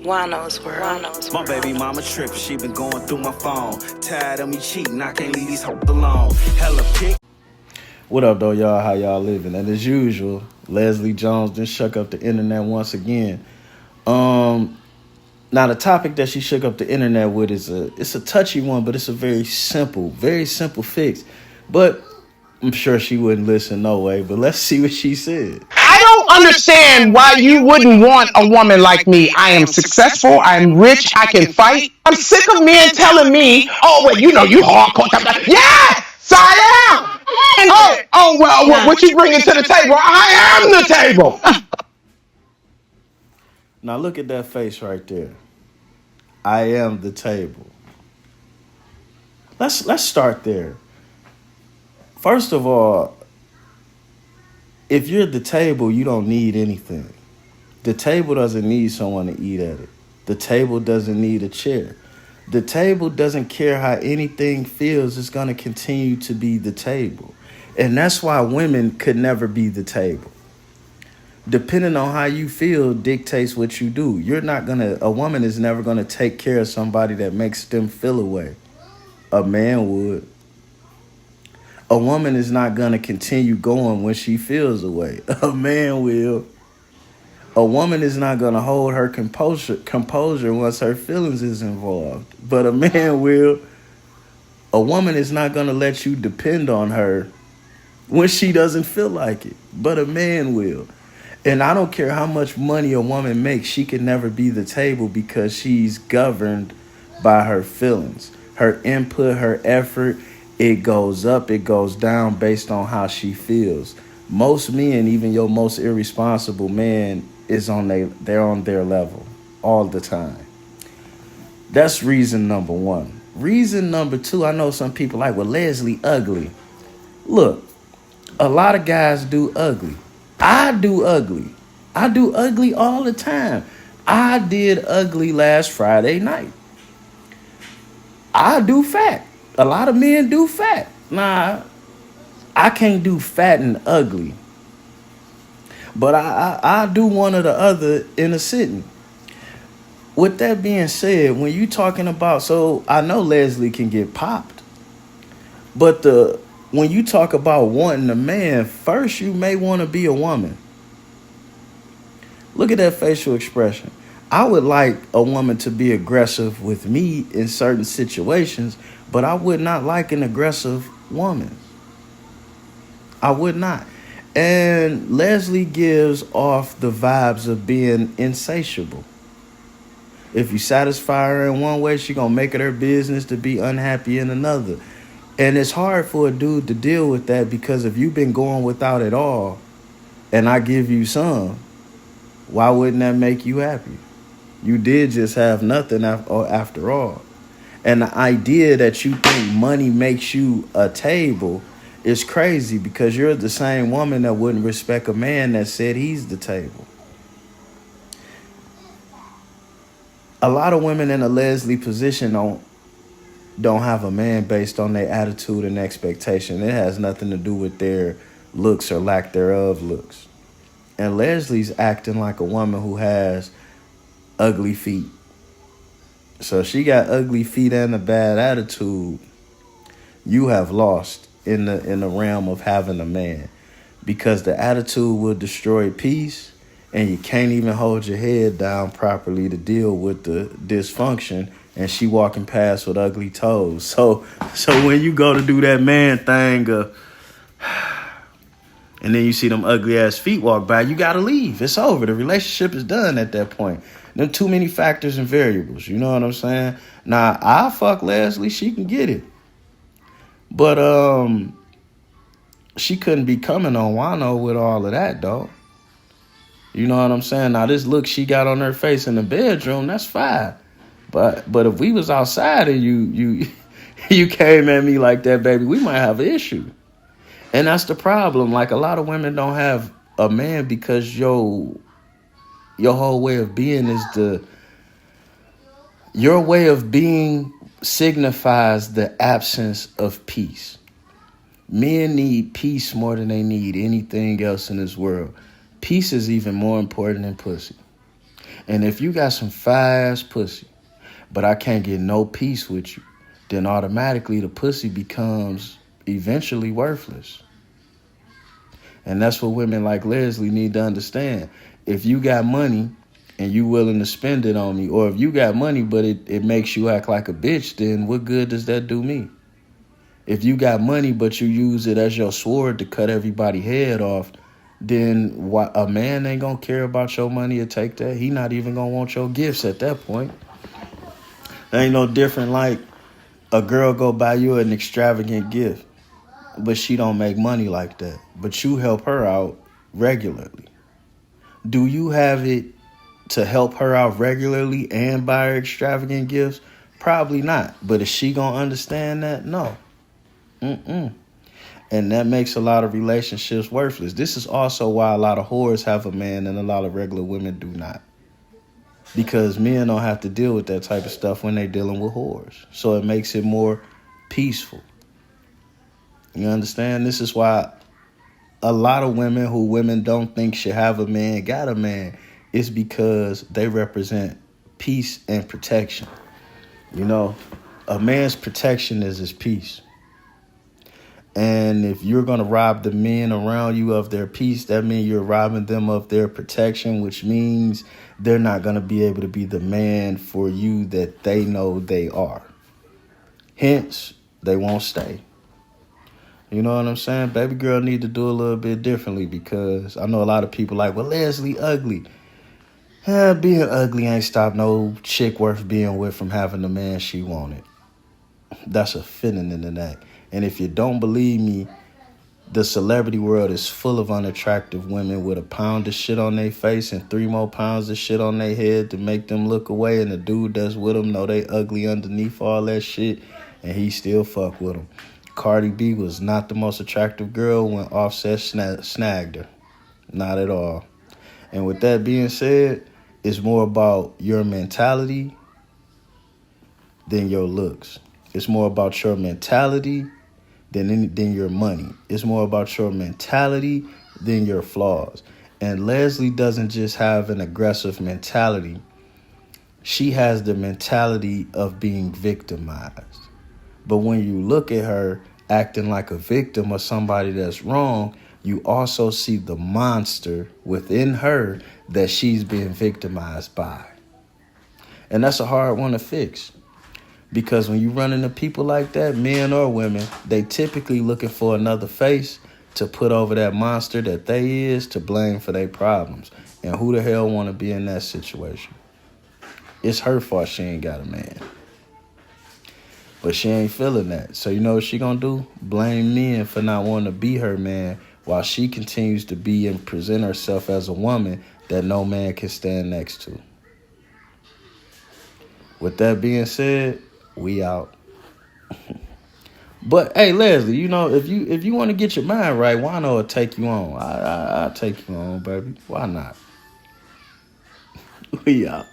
Juan-o's world. My baby mama trippin', she been going through my phone. Tired of me cheating, I can't leave these hoes alone. Hella pick. What up, though, y'all? How y'all living? And as usual, Leslie Jones done shook up the internet once again. Now the topic that she shook up the internet with it's a touchy one, but it's a very simple fix. But I'm sure she wouldn't listen no way. But let's see what she said. I don't understand why you wouldn't want a woman like me. I am successful. I'm rich. I can fight. I'm sick of men telling me, oh, well, you know, you hardcore. Yeah, so I am. Well, what you bringing to the table? I am the table. Now look at that face right there. I am the table. Let's start there. First of all, if you're the table, you don't need anything. The table doesn't need someone to eat at it. The table doesn't need a chair. The table doesn't care how anything feels. It's going to continue to be the table. And that's why women could never be the table. Depending on how you feel dictates what you do. A woman is never going to take care of somebody that makes them feel away. A man would. A woman is not going to continue going when she feels away. A man will. A woman is not going to hold her composure once her feelings is involved. But a man will. A woman is not going to let you depend on her when she doesn't feel like it. But a man will. And I don't care how much money a woman makes, she can never be the table because she's governed by her feelings. Her input, her effort, it goes up, it goes down based on how she feels. Most men, even your most irresponsible man, they're on their level all the time. That's reason number one. Reason number two, I know some people like, well, Leslie, ugly. Look, a lot of guys do ugly. I do ugly. I do ugly all the time. I did ugly last Friday night. I do fat. A lot of men do fat. Nah, I can't do fat and ugly. But I do one or the other in a sitting. With that being said, when you talking about, so I know Leslie can get popped. But when you talk about wanting a man, first you may want to be a woman. Look at that facial expression. I would like a woman to be aggressive with me in certain situations, but I would not like an aggressive woman. I would not. And Leslie gives off the vibes of being insatiable. If you satisfy her in one way, she's going to make it her business to be unhappy in another. And it's hard for a dude to deal with that because if you've been going without it all and I give you some, why wouldn't that make you happy? You did just have nothing after all. And the idea that you think money makes you a table is crazy because you're the same woman that wouldn't respect a man that said he's the table. A lot of women in a Leslie position don't have a man based on their attitude and expectation. It has nothing to do with their looks or lack thereof looks. And Leslie's acting like a woman who has ugly feet. So she got ugly feet and a bad attitude. You have lost in the realm of having a man because the attitude will destroy peace. And you can't even hold your head down properly to deal with the dysfunction. And she walking past with ugly toes. So when you go to do that man thing, and then you see them ugly ass feet walk by, you gotta leave. It's over. The relationship is done at that point. There are too many factors and variables. You know what I'm saying? Now I fuck Leslie. She can get it, but she couldn't be coming on Juan-o with all of that, dog. You know what I'm saying? Now, this look she got on her face in the bedroom, that's fine. But if we was outside and you came at me like that, baby, we might have an issue. And that's the problem. Like, a lot of women don't have a man because your whole way of being your way of being signifies the absence of peace. Men need peace more than they need anything else in this world. Peace is even more important than pussy. And if you got some fast pussy, but I can't get no peace with you, then automatically the pussy becomes eventually worthless. And that's what women like Leslie need to understand. If you got money and you willing to spend it on me, or if you got money but it makes you act like a bitch, then what good does that do me? If you got money but you use it as your sword to cut everybody's head off, then a man ain't gonna care about your money or take that. He not even gonna want your gifts at that point. There ain't no different like a girl go buy you an extravagant gift, but she don't make money like that. But you help her out regularly. Do you have it to help her out regularly and buy her extravagant gifts? Probably not. But is she gonna understand that? No. And that makes a lot of relationships worthless. This is also why a lot of whores have a man and a lot of regular women do not. Because men don't have to deal with that type of stuff when they're dealing with whores. So it makes it more peaceful. You understand? This is why a lot of women who women don't think should have a man got a man. It's because they represent peace and protection. You know, a man's protection is his peace. And if you're going to rob the men around you of their peace, that means you're robbing them of their protection, which means they're not going to be able to be the man for you that they know they are. Hence, they won't stay. You know what I'm saying? Baby girl need to do a little bit differently, because I know a lot of people like, well, Leslie ugly. Being ugly ain't stopped no chick worth being with from having the man she wanted. That's a feminine in that. And if you don't believe me, the celebrity world is full of unattractive women with a pound of shit on their face and 3 more pounds of shit on their head to make them look away. And the dude that's with them know they ugly underneath all that shit, and he still fuck with them. Cardi B was not the most attractive girl when Offset snagged her. Not at all. And with that being said, it's more about your mentality than your looks. It's more about your mentality than your money. It's more about your mentality than your flaws. And Leslie doesn't just have an aggressive mentality. She has the mentality of being victimized. But when you look at her acting like a victim or somebody that's wrong, you also see the monster within her that she's being victimized by. And that's a hard one to fix. Because when you run into people like that, men or women, they typically looking for another face to put over that monster that they is to blame for their problems. And who the hell want to be in that situation? It's her fault she ain't got a man. But she ain't feeling that. So you know what she gonna do? Blame men for not wanting to be her man, while she continues to be and present herself as a woman that no man can stand next to. With that being said, we out. But hey, Leslie, you know, if you want to get your mind right, Juan-o will take you on. I'll take you on, baby. Why not? We out.